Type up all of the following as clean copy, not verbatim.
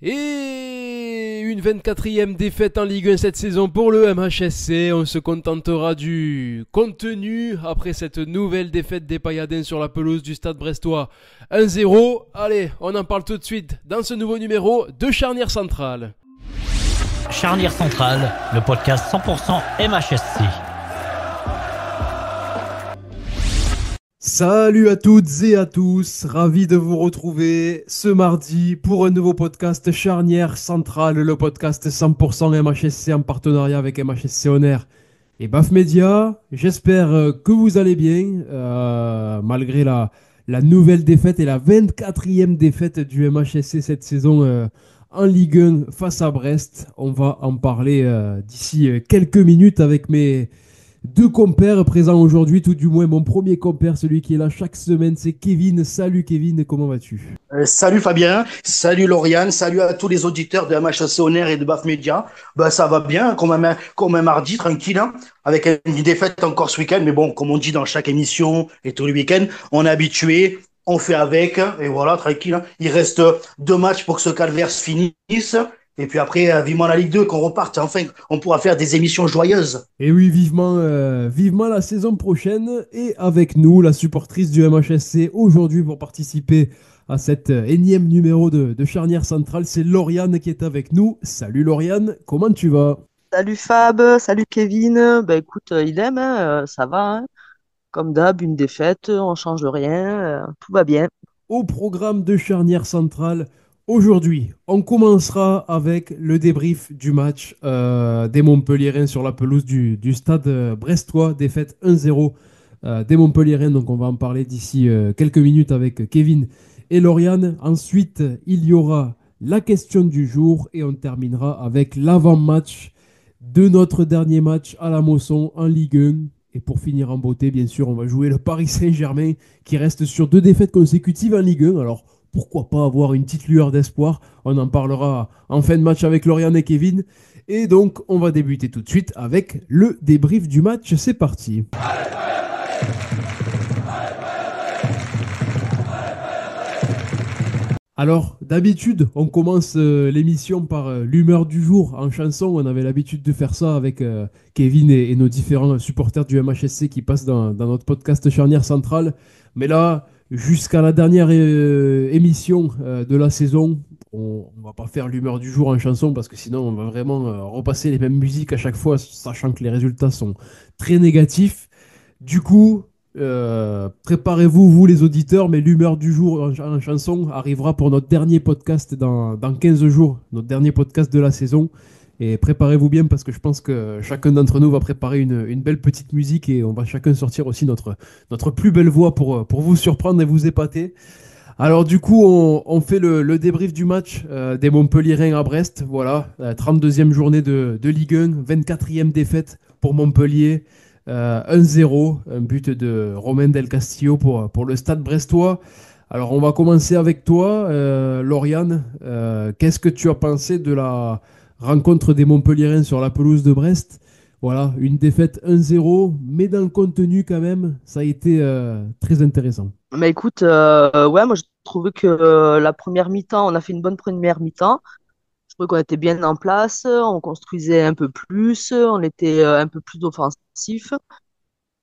Et une 24e défaite en Ligue 1 cette saison pour le MHSC. On se contentera du contenu après cette nouvelle défaite des Payadins sur la pelouse du Stade Brestois 1-0. Allez, on en parle tout de suite dans ce nouveau numéro de Charnière Centrale. Charnière Centrale, le podcast 100% MHSC. Salut à toutes et à tous, ravi de vous retrouver ce mardi pour un nouveau podcast Charnière Centrale, le podcast 100% MHSC en partenariat avec MHSC On Air et BAF Media. J'espère que vous allez bien, malgré la nouvelle défaite et la 24e défaite du MHSC cette saison en Ligue 1 face à Brest. On va en parler d'ici quelques minutes avec mes deux compères présents aujourd'hui, tout du moins mon premier compère, celui qui est là chaque semaine, c'est Kevin. Salut Kevin, comment vas-tu ? Salut Fabien, salut Lauriane, salut à tous les auditeurs de MHSC On Air et de BAF Media. Ça va bien, comme un mardi, tranquille, hein, avec une défaite encore ce week-end. Mais bon, comme on dit dans chaque émission et tous les week-ends, on est habitué, on fait avec, et voilà, tranquille. Hein. Il reste 2 matchs pour que ce calvaire se finisse. Et puis après, vivement la Ligue 2, qu'on reparte. Enfin, on pourra faire des émissions joyeuses. Et oui, vivement la saison prochaine. Et avec nous, la supportrice du MHSC aujourd'hui pour participer à cet énième numéro de Charnière Centrale, c'est Lauriane qui est avec nous. Salut Lauriane, comment tu vas ? Salut Fab, salut Kevin. Écoute, idem, hein, ça va, hein. Comme d'hab, une défaite, on change rien, tout va bien. Au programme de Charnière Centrale, aujourd'hui, on commencera avec le débrief du match des Montpelliérains sur la pelouse du stade brestois, défaite 1-0 des Montpelliérains. Donc on va en parler d'ici quelques minutes avec Kevin et Lauriane. Ensuite, il y aura la question du jour et on terminera avec l'avant-match de notre dernier match à la Mosson en Ligue 1. Et pour finir en beauté, bien sûr, on va jouer le Paris Saint-Germain qui reste sur 2 défaites consécutives en Ligue 1. Alors, pourquoi pas avoir une petite lueur d'espoir ? On en parlera en fin de match avec Lauriane et Kevin. Et donc, on va débuter tout de suite avec le débrief du match. C'est parti. Alors, d'habitude, on commence l'émission par l'humeur du jour en chanson. On avait l'habitude de faire ça avec Kevin et nos différents supporters du MHSC qui passent dans notre podcast Charnière Centrale. Mais là, jusqu'à la dernière émission de la saison, on ne va pas faire l'humeur du jour en chanson parce que sinon, on va vraiment repasser les mêmes musiques à chaque fois, sachant que les résultats sont très négatifs. Du coup, préparez-vous, vous les auditeurs, mais l'humeur du jour en chanson arrivera pour notre dernier podcast dans 15 jours, notre dernier podcast de la saison. Et préparez-vous bien parce que je pense que chacun d'entre nous va préparer une belle petite musique et on va chacun sortir aussi notre plus belle voix pour vous surprendre et vous épater. Alors du coup, on fait le débrief du match des Montpelliérains à Brest. Voilà, la 32e journée de Ligue 1, 24e défaite pour Montpellier. 1-0, un but de Romain Del Castillo pour le Stade brestois. Alors on va commencer avec toi, Lauriane. Qu'est-ce que tu as pensé de la rencontre des Montpelliérains sur la pelouse de Brest ? Voilà, une défaite 1-0, mais dans le contenu quand même, ça a été très intéressant. Écoute, ouais, moi je trouvais que la première mi-temps, on a fait une bonne première mi-temps. Je trouvais qu'on était bien en place, on construisait un peu plus, on était un peu plus offensif.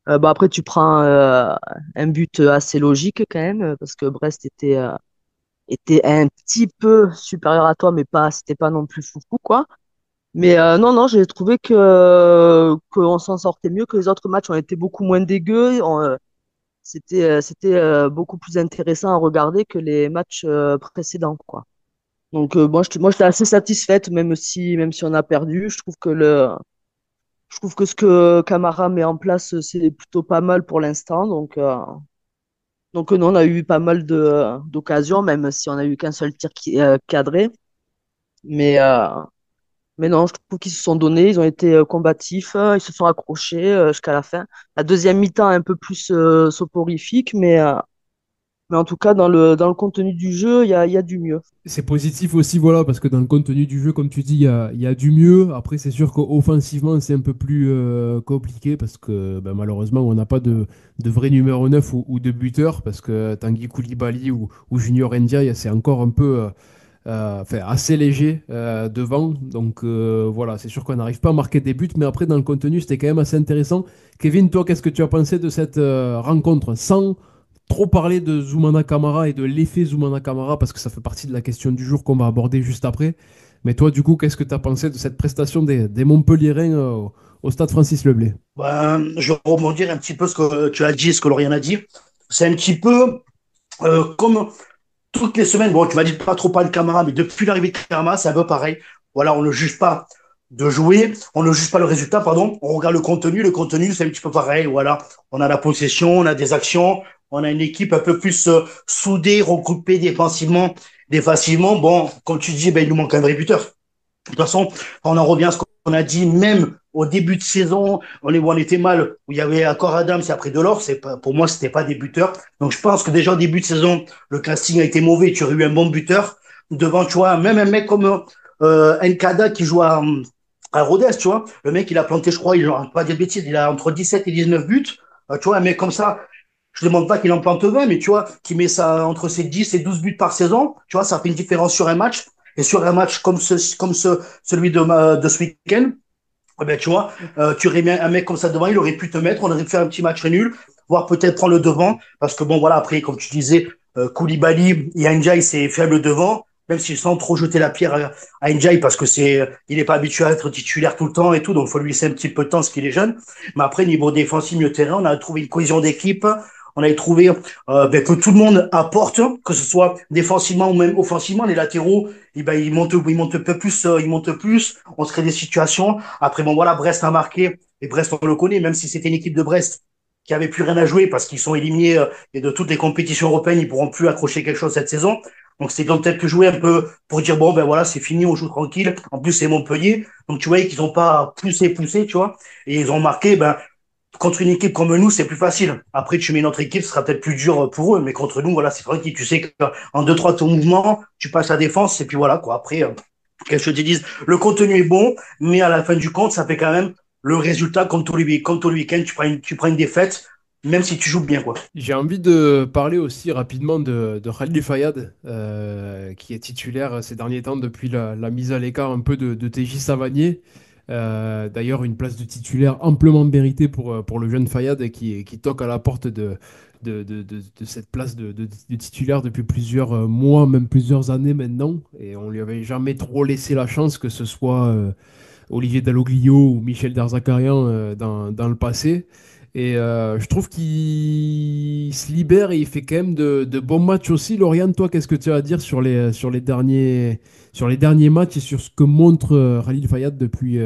Après, tu prends un but assez logique quand même, parce que Brest était un petit peu supérieur à toi, mais pas, c'était pas non plus foufou, quoi. Mais non, non, j'ai trouvé qu'on s'en sortait mieux que les autres matchs. On était beaucoup moins dégueux. C'était beaucoup plus intéressant à regarder que les matchs précédents, quoi. Donc moi, j'étais assez satisfaite, même si on a perdu. Je trouve que ce que Camara met en place, c'est plutôt pas mal pour l'instant. Donc non, on a eu pas mal d'occasions, même si on a eu qu'un seul tir cadré. Mais, euh, mais non, je trouve qu'ils se sont donnés, ils ont été combatifs, ils se sont accrochés jusqu'à la fin. La deuxième mi-temps, un peu plus soporifique, mais en tout cas, dans le contenu du jeu, il y a du mieux. C'est positif aussi, voilà, parce que dans le contenu du jeu, comme tu dis, il y a du mieux. Après, c'est sûr qu'offensivement, c'est un peu plus compliqué parce que malheureusement, on n'a pas de vrai numéro 9 ou de buteur parce que Tanguy Koulibaly ou Junior Ndiaye, c'est encore un peu enfin assez léger devant. Donc voilà, c'est sûr qu'on n'arrive pas à marquer des buts, mais après dans le contenu, c'était quand même assez intéressant. Kevin, toi, qu'est-ce que tu as pensé de cette rencontre sans trop parler de Zoumana Kamara et de l'effet Zoumana Kamara, parce que ça fait partie de la question du jour qu'on va aborder juste après. Mais toi, du coup, qu'est-ce que tu as pensé de cette prestation des Montpelliérains au stade Francis Leblay? Ben, je vais rebondir un petit peu ce que tu as dit, ce que Lauriane a dit. C'est un petit peu comme toutes les semaines. Bon, tu m'as dit de pas trop parler de Camara, mais depuis l'arrivée de Camara, c'est un peu pareil. Voilà, on ne juge pas de jouer, on ne juge pas le résultat, pardon. On regarde le contenu. Le contenu, c'est un petit peu pareil. Voilà, on a la possession, on a des actions, on a une équipe un peu plus soudée, regroupée défensivement, défensivement. Bon, comme tu dis, ben, il nous manque un vrai buteur. De toute façon, on en revient à ce qu'on a dit, même au début de saison, on était mal, où il y avait encore Adams et après Delors, pour moi, c'était pas des buteurs. Donc, je pense que déjà au début de saison, le casting a été mauvais, tu aurais eu un bon buteur. Devant, tu vois, même un mec comme Nkada qui joue à Rodez, tu vois, le mec, il a planté, je crois, il n'a pas dit de bêtises, il a entre 17 et 19 buts. Tu vois, un mec comme ça, je ne demande pas qu'il en plante 20, mais tu vois, qui met ça entre ses 10 et 12 buts par saison, tu vois, ça fait une différence sur un match. Et sur un match celui de ce week-end, eh ben, tu vois, tu aurais mis un mec comme ça devant, il aurait pu te mettre, on aurait fait un petit match nul, voire peut-être prendre le devant, parce que bon, voilà, après, comme tu disais, Koulibaly et Ndiaye, c'est faible devant, même si sans trop jeter la pierre à Ndiaye, parce que il n'est pas habitué à être titulaire tout le temps et tout, donc il faut lui laisser un petit peu de temps, parce qu'il est jeune. Mais après, niveau défensif, milieu de terrain, on a trouvé une cohésion d'équipe, on avait trouvé ben, que tout le monde apporte, que ce soit défensivement ou même offensivement, les latéraux, et ben, ils montent un peu plus, ils montent plus, on se crée des situations. Après, bon, voilà, Brest a marqué, et Brest, on le connaît, même si c'était une équipe de Brest qui avait plus rien à jouer parce qu'ils sont éliminés et de toutes les compétitions européennes, ils pourront plus accrocher quelque chose cette saison. Donc, c'est donc peut-être que jouer un peu pour dire, bon, ben voilà, c'est fini, on joue tranquille. En plus, c'est Montpellier. Donc, tu vois qu'ils n'ont pas poussé, tu vois. Et ils ont marqué, ben, contre une équipe comme nous, c'est plus facile. Après, tu mets une autre équipe, ce sera peut-être plus dur pour eux, mais contre nous, voilà, c'est tranquille. Tu sais qu'en deux, trois tours mouvements, tu passes la défense, et puis voilà, quoi. Après, qu'est-ce que je te dise, le contenu est bon, mais à la fin du compte, ça fait quand même le résultat, comme tous les week-ends, tu prends une défaite, même si tu joues bien, quoi. J'ai envie de parler aussi rapidement de Khalil Fayad, qui est titulaire ces derniers temps depuis la mise à l'écart un peu de TJ Savanier. D'ailleurs, une place de titulaire amplement méritée pour le jeune Fayad qui toque à la porte de cette place de titulaire depuis plusieurs mois, même plusieurs années maintenant. Et on lui avait jamais trop laissé la chance, que ce soit Olivier Dalloglio ou Michel Derzakarian dans le passé. Et je trouve qu'il se libère et il fait quand même de bons matchs aussi. Lauriane, toi, qu'est-ce que tu as à dire sur les derniers matchs et sur ce que montre Khalil Fayad depuis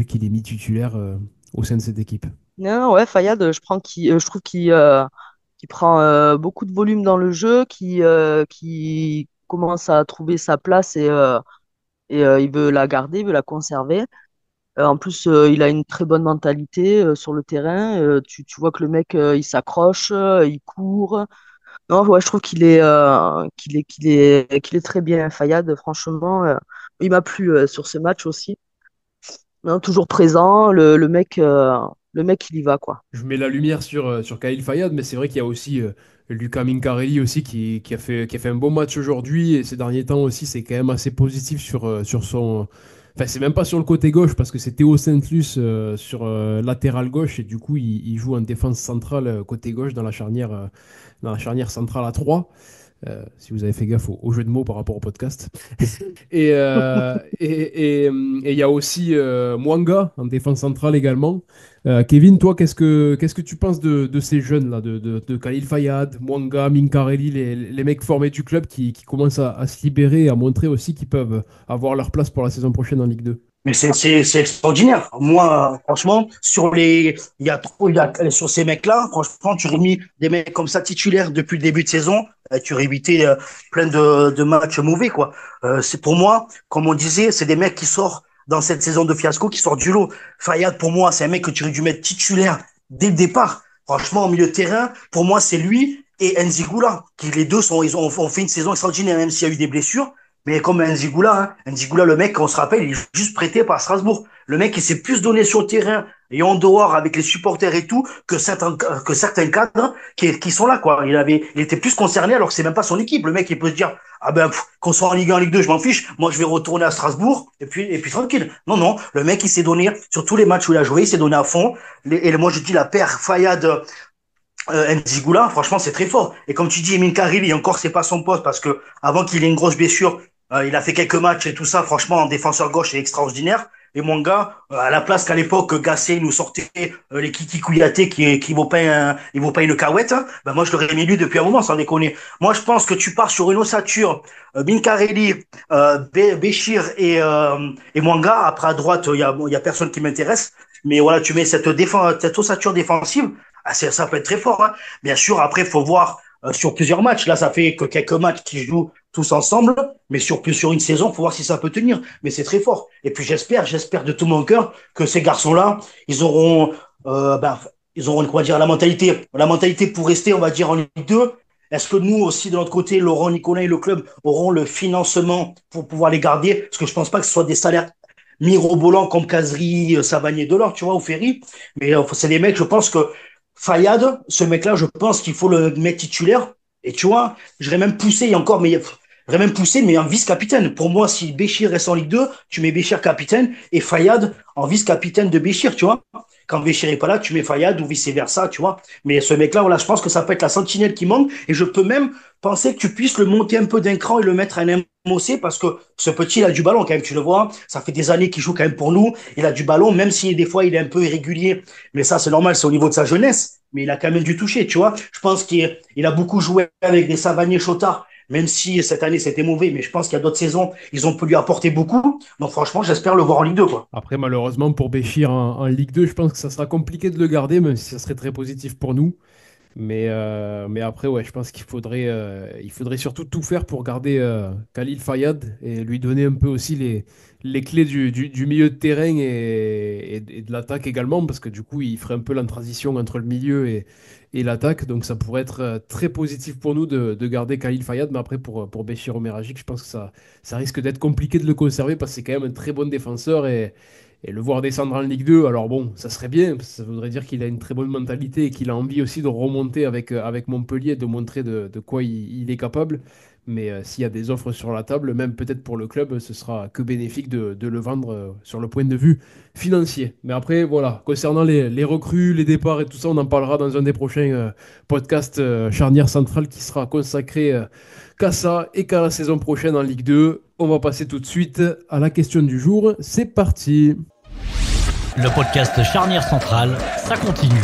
qu'il est mis titulaire au sein de cette équipe? Non, ouais, Fayad, je trouve qu'il prend beaucoup de volume dans le jeu, qui commence à trouver sa place et il veut la garder, il veut la conserver. En plus, il a une très bonne mentalité sur le terrain. Tu vois que le mec, il s'accroche, il court. Non, ouais, je trouve qu'il est très bien, Fayad. Franchement, il m'a plu sur ce match aussi. Non, toujours présent, le mec, il y va, quoi. Je mets la lumière sur Khalil Fayad, mais c'est vrai qu'il y a aussi Luca Mincarelli aussi qui a fait un bon match aujourd'hui et ces derniers temps aussi, c'est quand même assez positif sur son. Enfin, c'est même pas sur le côté gauche parce que c'est Théo Saint-Luc sur latéral gauche et du coup, il joue en défense centrale côté gauche dans la charnière centrale à 3. Si vous avez fait gaffe au jeu de mots par rapport au podcast. Et il y a aussi Mwanga en défense centrale également. Kevin, toi, qu'est-ce que tu penses de ces jeunes-là, de Khalil Fayad, Mwanga, Minkarelli, les mecs formés du club qui commencent à se libérer et à montrer aussi qu'ils peuvent avoir leur place pour la saison prochaine en Ligue 2? Mais c'est extraordinaire. Moi, franchement, sur ces mecs-là, franchement, tu aurais mis des mecs comme ça titulaires depuis le début de saison, tu aurais évité plein de matchs mauvais, quoi. C'est pour moi, comme on disait, c'est des mecs qui sortent dans cette saison de fiasco, qui sortent du lot. Fayad, pour moi, c'est un mec que tu aurais dû mettre titulaire dès le départ. Franchement, au milieu de terrain, pour moi, c'est lui et Nzigula, qui les deux ont fait une saison extraordinaire, même s'il y a eu des blessures. Mais comme Nzigula, le mec, on se rappelle, il est juste prêté par Strasbourg. Le mec, il s'est plus donné sur le terrain et en dehors avec les supporters et tout que certains cadres qui sont là, quoi. Il était plus concerné alors que c'est même pas son équipe. Le mec, il peut se dire, ah ben, qu'on soit en Ligue 1, en Ligue 2, je m'en fiche. Moi, je vais retourner à Strasbourg et puis tranquille. Non, non. Le mec, il s'est donné sur tous les matchs où il a joué, il s'est donné à fond. Et moi, je dis la paire Fayad, Nzigula, franchement, c'est très fort. Et comme tu dis, Emin Karili, encore, c'est pas son poste parce que avant qu'il ait une grosse blessure, il a fait quelques matchs et tout ça. Franchement, en défenseur gauche, c'est extraordinaire. Et mon gars, à la place qu'à l'époque, Gassé nous sortait les Kiki Kouyaté il vaut pas une cahuète, hein, ben moi, je l'aurais mis lui depuis un moment, sans déconner. Moi, je pense que tu pars sur une ossature, Binkarelli, Béchir et Mwanga. Après, à droite, il y a personne qui m'intéresse. Mais voilà, tu mets cette ossature défensive. Ah, ça peut être très fort, hein. Bien sûr, après, il faut voir sur plusieurs matchs. Là, ça fait que quelques matchs qui jouent tous ensemble, mais sur une saison, faut voir si ça peut tenir. Mais c'est très fort. Et puis j'espère de tout mon cœur que ces garçons-là, ils auront quoi dire la mentalité pour rester, on va dire en Ligue 2. Est-ce que nous aussi de notre côté, Laurent, Nicolas et le club auront le financement pour pouvoir les garder? Parce que je pense pas que ce soit des salaires mirobolants comme Kazri, Savanier, Delors, tu vois, ou Ferry. Mais c'est des mecs, je pense que Fayad, ce mec-là, je pense qu'il faut le mettre titulaire. Et tu vois, j'aurais même poussé, et encore, mais j'aurais même poussé, mais en vice-capitaine. Pour moi, si Béchir reste en Ligue 2, tu mets Béchir capitaine et Fayad en vice-capitaine de Béchir, tu vois. Quand Béchir est pas là, tu mets Fayad ou vice-versa, tu vois. Mais ce mec-là, voilà, je pense que ça peut être la sentinelle qui manque. Et je peux même penser que tu puisses le monter un peu d'un cran et le mettre à un MOC parce que ce petit, il a du ballon quand même, tu le vois. Ça fait des années qu'il joue quand même pour nous. Il a du ballon, même si des fois il est un peu irrégulier. Mais ça, c'est normal, c'est au niveau de sa jeunesse. Mais il a quand même dû toucher, tu vois. Je pense qu'il a beaucoup joué avec des Savanier Chotard, même si cette année c'était mauvais. Mais je pense qu'il y a d'autres saisons, ils ont pu lui apporter beaucoup. Donc franchement, j'espère le voir en Ligue 2, quoi. Après, malheureusement, pour Béchir en Ligue 2, je pense que ça sera compliqué de le garder, même si ça serait très positif pour nous. Mais après, ouais, je pense il faudrait surtout tout faire pour garder Khalil Fayad et lui donner un peu aussi les clés du milieu de terrain et de l'attaque également, parce que du coup, il ferait un peu la transition entre le milieu et l'attaque. Donc, ça pourrait être très positif pour nous de garder Khalil Fayad. Mais après, pour Béchir Omeragic, je pense que ça risque d'être compliqué de le conserver parce que c'est quand même un très bon défenseur et le voir descendre en Ligue 2, alors bon, ça serait bien, parce que ça voudrait dire qu'il a une très bonne mentalité et qu'il a envie aussi de remonter avec Montpellier, de montrer de quoi il est capable. Mais s'il y a des offres sur la table, même peut-être pour le club, ce sera que bénéfique de le vendre sur le point de vue financier. Mais après, voilà, concernant les recrues, les départs et tout ça, on en parlera dans un des prochains podcasts Charnière Centrale qui sera consacré qu'à ça et qu'à la saison prochaine en Ligue 2. On va passer tout de suite à la question du jour. C'est parti. Le podcast Charnière Centrale, ça continue.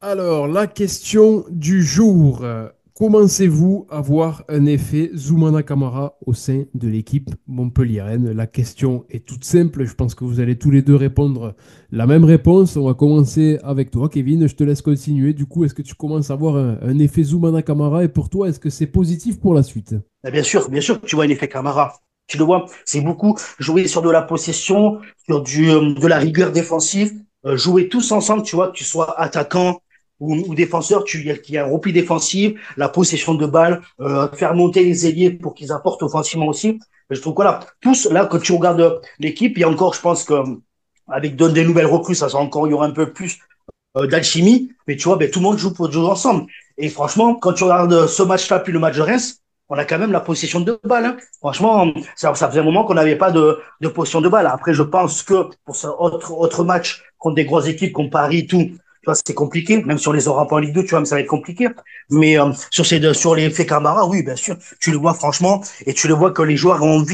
Alors, la question du jour. Commencez-vous à voir un effet Zoumana Camara au sein de l'équipe montpelliéraine? La question est toute simple. Je pense que vous allez tous les deux répondre la même réponse. On va commencer avec toi, Kevin. Je te laisse continuer. Du coup, est-ce que tu commences à voir un effet Zoumana Camara? Et pour toi, est-ce que c'est positif pour la suite? Bien sûr, que tu vois un effet Camara. Tu le vois, c'est beaucoup jouer sur de la possession, sur de la rigueur défensive, jouer tous ensemble, tu vois, que tu sois attaquant ou défenseur, il y a un repli défensif, la possession de balle, faire monter les ailiers pour qu'ils apportent offensivement aussi. Je trouve que voilà, tous là, quand tu regardes l'équipe, il y a encore, je pense que avec des nouvelles recrues, ça sera encore, il y aura un peu plus d'alchimie, mais tu vois, ben, tout le monde joue pour jouer ensemble. Et franchement, quand tu regardes ce match-là, puis le match de Reims, on a quand même la possession de balle, hein. Franchement, ça faisait un moment qu'on n'avait pas de possession de balle. Après, je pense que pour ce autre match contre des grosses équipes comme Paris, tout, tu vois, c'est compliqué. Même si on les aura pas en Ligue 2, tu vois, mais ça va être compliqué. Mais sur les faits Camara, oui, bien sûr, tu le vois franchement, et tu le vois que les joueurs ont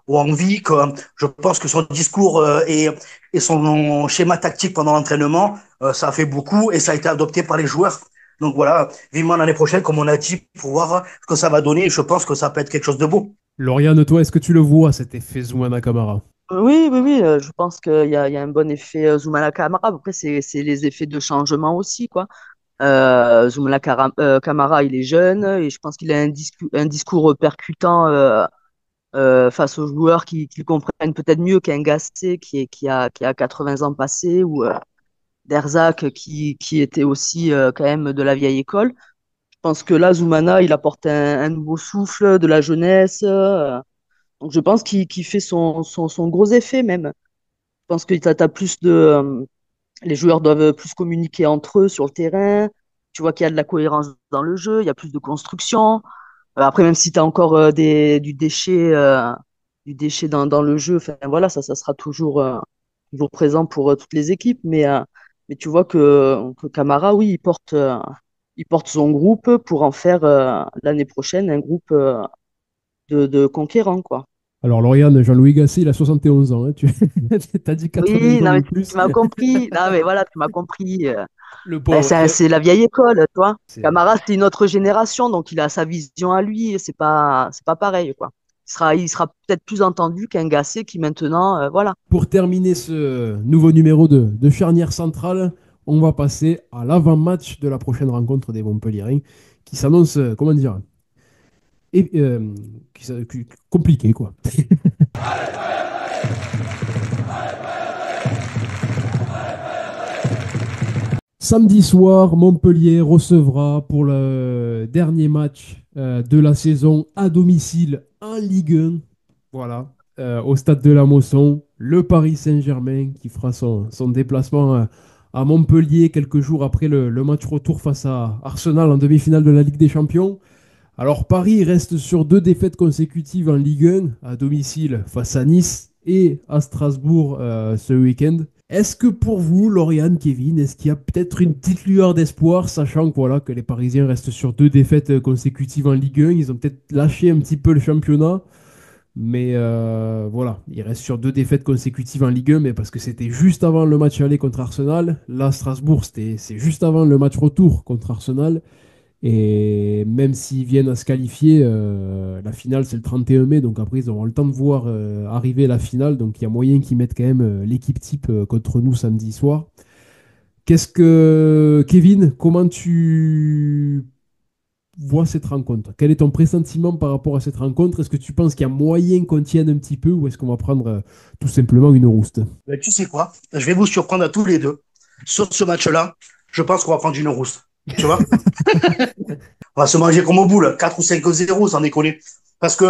envie que je pense que son discours et son schéma tactique pendant l'entraînement, ça a fait beaucoup et ça a été adopté par les joueurs. Donc voilà, vivement l'année prochaine, comme on a dit, pour voir ce que ça va donner. Et je pense que ça peut être quelque chose de beau. Lauriane, toi, est-ce que tu le vois, cet effet Zoumana Camara? Oui, je pense qu'il y a un bon effet Zoumana Camara. Après, c'est les effets de changement aussi, quoi. Camara, il est jeune et je pense qu'il a un discours percutant face aux joueurs qui comprennent peut-être mieux qu'un Gasset qui a 80 ans passés ou Derzac qui était aussi quand même de la vieille école. Je pense que là, Zoumana, il apporte un nouveau souffle, de la jeunesse. Donc je pense qu'il fait son gros effet même. pense que t'as plus les joueurs doivent plus communiquer entre eux sur le terrain. Tu vois qu'il y a de la cohérence dans le jeu, il y a plus de construction. Après, même si tu as encore du déchet dans le jeu, enfin, voilà, ça sera toujours présent pour toutes les équipes. Mais tu vois que Camara, oui, il porte son groupe pour en faire l'année prochaine un groupe de conquérants, quoi. Alors, Lauriane, Jean-Louis Gasset, il a 71 ans, hein. Tu as dit 80 Oui, ans non, de mais plus. tu m'as compris. Non, mais voilà, tu m'as compris. Le Ben, pauvre. c'est la vieille école, toi. C'est- Camara, c'est une autre génération, donc il a sa vision à lui. C'est pas pareil, quoi. Il sera peut-être plus entendu qu'un Gasset qui maintenant, voilà. Pour terminer ce nouveau numéro de Charnière Centrale, on va passer à l'avant-match de la prochaine rencontre des Montpellierins qui s'annonce, comment dire, et, compliqué, quoi. Samedi soir, Montpellier recevra pour le dernier match de la saison à domicile en Ligue 1. Voilà, au stade de la Mosson, le Paris Saint-Germain qui fera son déplacement à Montpellier quelques jours après le match retour face à Arsenal en demi-finale de la Ligue des Champions. Alors Paris reste sur 2 défaites consécutives en Ligue 1 à domicile face à Nice et à Strasbourg ce week-end. Est-ce que pour vous, Lauriane, Kevin, est-ce qu'il y a peut-être une petite lueur d'espoir, sachant que, voilà, que les Parisiens restent sur 2 défaites consécutives en Ligue 1, ils ont peut-être lâché un petit peu le championnat, mais voilà, ils restent sur 2 défaites consécutives en Ligue 1, mais parce que c'était juste avant le match aller contre Arsenal. Là, Strasbourg, c'est juste avant le match retour contre Arsenal. Et même s'ils viennent à se qualifier, la finale c'est le 31 mai, donc après ils auront le temps de voir arriver la finale, donc il y a moyen qu'ils mettent quand même l'équipe type contre nous samedi soir. Qu'est-ce que, Kevin, comment tu vois cette rencontre? Quel est ton pressentiment par rapport à cette rencontre? Est-ce que tu penses qu'il y a moyen qu'on tienne un petit peu ou est-ce qu'on va prendre tout simplement une rouste? Ben, tu sais quoi? Je vais vous surprendre à tous les deux. Sur ce match-là, je pense qu'on va prendre une rousse. Tu vois? On va se manger comme au boule. 4 ou 5-0, sans déconner. Parce que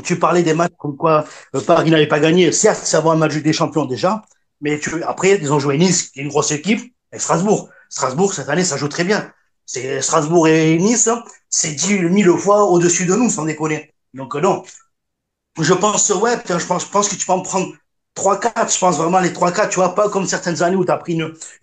tu parlais des matchs comme quoi Paris n'avait pas gagné. Certes, c'est avant un match des champions déjà. Mais après, ils ont joué Nice, qui est une grosse équipe, et Strasbourg. Strasbourg, cette année, ça joue très bien. C'est Strasbourg et Nice, hein, c'est 10 000 fois au-dessus de nous, sans déconner. Donc, non. Je pense, ouais, putain, je pense que tu peux en prendre 3-4. Je pense vraiment les 3-4, tu vois, pas comme certaines années où tu as pris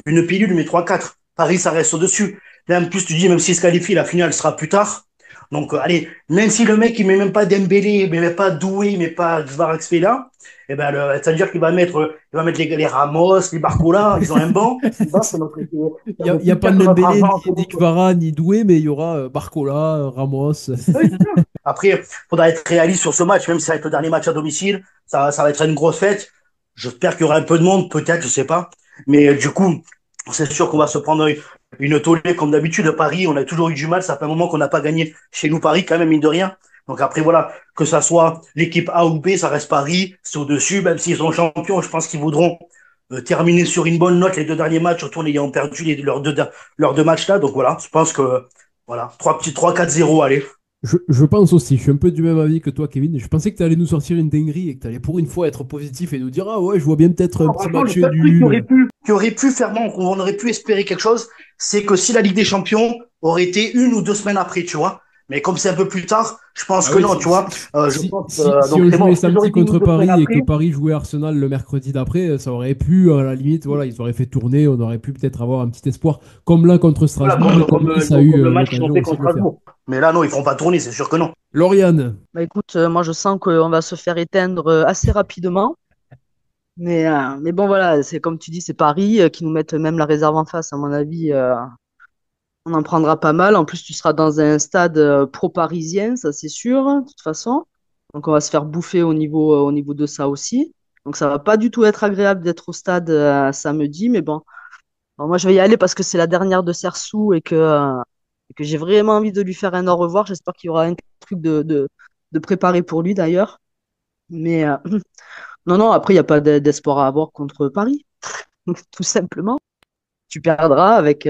une pilule, mais 3-4. Paris, ça reste au-dessus. Là, en plus, tu dis, même s'il se qualifie, la finale sera plus tard. Donc, allez, même si le mec, il met même pas Dembélé, il met pas Doué, il met pas Kvaratskhelia, eh ben, ça veut dire qu'il va mettre les Ramos, les Barcola, ils ont un banc. Il va, Il ça n'y a, veut y a plus pas perdre notre Dembélé, argent. ni Kvara, ni Doué, mais il y aura Barcola, Ramos. Oui, c'est ça. Après, il faudra être réaliste sur ce match, même si ça va être le dernier match à domicile, ça va être une grosse fête. J'espère qu'il y aura un peu de monde, peut-être, je sais pas. Mais du coup, c'est sûr qu'on va se prendre une tollée comme d'habitude. À Paris, on a toujours eu du mal. Ça fait un moment qu'on n'a pas gagné chez nous, Paris, quand même, mine de rien. Donc après, voilà, que ça soit l'équipe A ou B, ça reste Paris, c'est au-dessus. Même s'ils sont champions, je pense qu'ils voudront terminer sur une bonne note les 2 derniers matchs, surtout en ayant perdu leurs deux matchs là. Donc voilà, je pense que voilà, 3-4-0, allez. Je pense aussi, je suis un peu du même avis que toi, Kevin. Je pensais que tu allais nous sortir une dinguerie et que tu allais pour une fois être positif et nous dire ah ouais, je vois bien peut-être un Non, petit franchement, le match seul truc nul. qui aurait pu faire manque, on aurait pu espérer quelque chose, c'est que si la Ligue des Champions aurait été 1 ou 2 semaines après, tu vois. Mais comme c'est un peu plus tard, je pense Ah que oui, non, tu vois. Je pense, si donc on c'est jouait mort. Si samedi j'aurais été une ou contre deux semaines Paris et que après, Paris jouait Arsenal le mercredi d'après, ça aurait pu, à la limite, voilà, ils auraient fait tourner, on aurait pu peut-être avoir un petit espoir, comme là contre voilà, Strasbourg et comme Nice a eu comme le match qu'ils ont l'occasion fait aussi contre de le faire. Strasbourg. Mais là, non, ils ne feront pas tourner, c'est sûr que non. Lauriane, Bah écoute, moi je sens qu'on va se faire éteindre assez rapidement. Mais bon, voilà, c'est comme tu dis, c'est Paris qui nous mettent même la réserve en face. À mon avis, on en prendra pas mal. En plus, tu seras dans un stade pro-parisien, ça c'est sûr, de toute façon. Donc on va se faire bouffer au niveau de ça aussi. Donc ça va pas du tout être agréable d'être au stade samedi, mais bon. Bon, moi je vais y aller parce que c'est la dernière de Sersou et que j'ai vraiment envie de lui faire un au revoir. J'espère qu'il y aura un truc de préparé pour lui d'ailleurs. Mais non, non, après, il n'y a pas d'espoir à avoir contre Paris, tout simplement. Tu perdras avec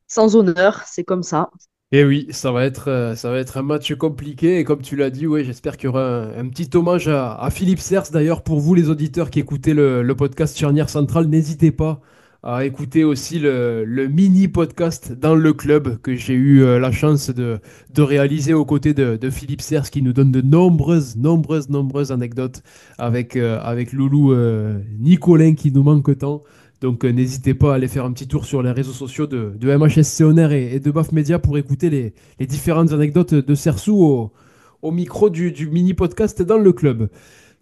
sans honneur, c'est comme ça. Et oui, ça va être un match compliqué. Et comme tu l'as dit, ouais, j'espère qu'il y aura un petit hommage à Philippe Sers. D'ailleurs, pour vous, les auditeurs qui écoutez le podcast Charnière Centrale, n'hésitez pas à écouter aussi le mini podcast dans le club que j'ai eu la chance de réaliser aux côtés de Philippe Sers, qui nous donne de nombreuses anecdotes avec Loulou Nicolin qui nous manque tant. Donc n'hésitez pas à aller faire un petit tour sur les réseaux sociaux de MHSC On Air et de BAF Media pour écouter les différentes anecdotes de Sersou au micro du mini-podcast dans le club.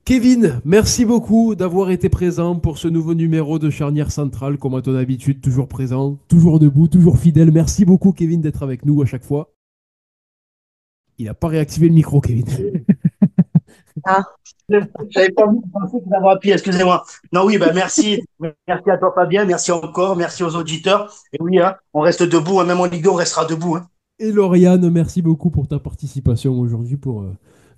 Kevin, merci beaucoup d'avoir été présent pour ce nouveau numéro de Charnière Centrale, comme à ton habitude, toujours présent, toujours debout, toujours fidèle. Merci beaucoup Kevin d'être avec nous à chaque fois. Il n'a pas réactivé le micro, Kevin. Ah, J'avais pas vu penser que d'avoir appuyé, excusez-moi. Non, oui, ben merci. Merci à toi, Fabien. Merci encore. Merci aux auditeurs. Et oui, hein, on reste debout. Hein, même en Ligue 2, on restera debout. Hein. Et Lauriane, merci beaucoup pour ta participation aujourd'hui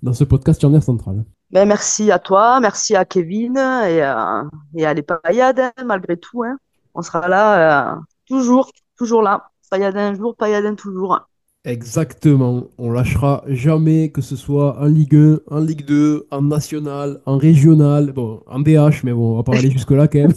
dans ce podcast Charnière Centrale. ben merci à toi, merci à Kevin et à les Payades, hein, malgré tout. Hein. On sera là toujours là. Payade un jour, Payade toujours. Exactement, on lâchera jamais, que ce soit en Ligue 1, en Ligue 2, en National, en Régional, bon, en DH, mais bon, on va pas aller jusque-là quand même.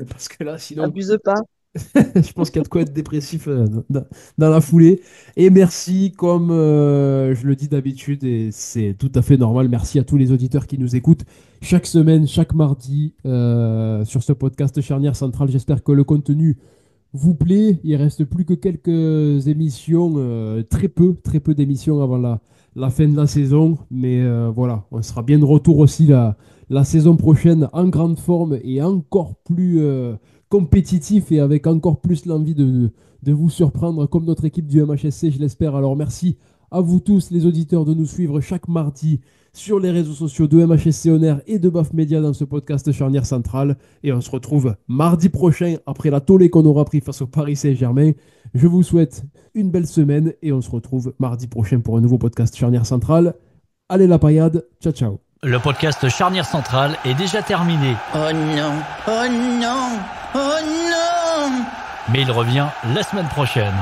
Parce que là, sinon, Abuse pas. je pense qu'il y a de quoi être dépressif dans la foulée. Et merci, comme je le dis d'habitude, et c'est tout à fait normal, merci à tous les auditeurs qui nous écoutent chaque semaine, chaque mardi, sur ce podcast Charnière Centrale. J'espère que le contenu vous plaît. Il reste plus que quelques émissions, très peu d'émissions avant la fin de la saison. Mais voilà, on sera bien de retour aussi la saison prochaine en grande forme et encore plus compétitif et avec encore plus l'envie de vous surprendre comme notre équipe du MHSC, je l'espère. Alors merci à vous tous les auditeurs de nous suivre chaque mardi sur les réseaux sociaux de MHSC On Air et de BAF Media dans ce podcast Charnière Centrale. Et on se retrouve mardi prochain après la tollée qu'on aura pris face au Paris Saint-Germain. Je vous souhaite une belle semaine et on se retrouve mardi prochain pour un nouveau podcast Charnière Centrale. Allez la paillade, ciao ciao. Le podcast Charnière Centrale est déjà terminé, Oh non, oh non, oh non! mais il revient la semaine prochaine.